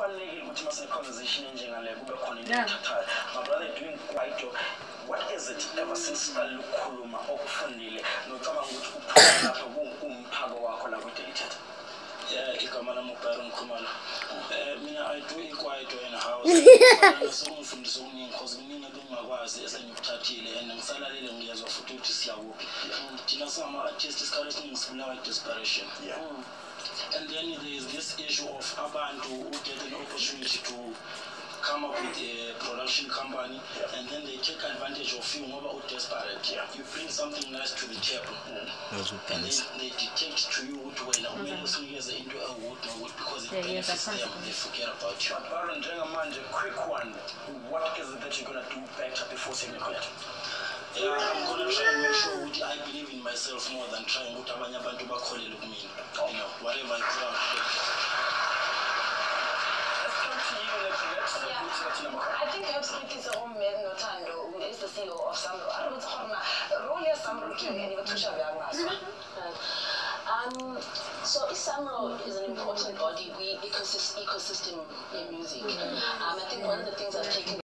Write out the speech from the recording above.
kubalulekile ukuthi mase conversation enjengale kube khona into ethathayo. My brother doing quite what is it ever since ukukhuluma okufundile nocabanga ukuthi uphuma lapha kumphako wakho la ku-Daily. Yeah, igama lami uBaron Khumalo. Mina I do inquire in a house. Sokungifundisa okuningi because mina bengakwazi esengikuthathile and ngisalalele ngiyezwa futhi ukuthi siyakuphi. Thina sama-artists isikhathi esiningi sibulawa desperation. And then there is this issue of abantu who get an opportunity to come up with a production company and then they take advantage of you ngoba desperate. You bring something nice to the table and then they detect to you ukuthi wena umele usinikeze into ewuthi because it benefits them, they forget about you. But Baron, njengamanje, quick one, what is it that you're going to do better before saying it? I'm going to try and make sure that I believe in myself more than trying to abanye abantu bakholele kumina. You know, whatever I put out. Let's come to you, next. I think absolutely so. Notando, who is the CEO of Samro. I don't know role of Samro King and even So Samro is an important body, ecosystem in music. I think one of the things I've taken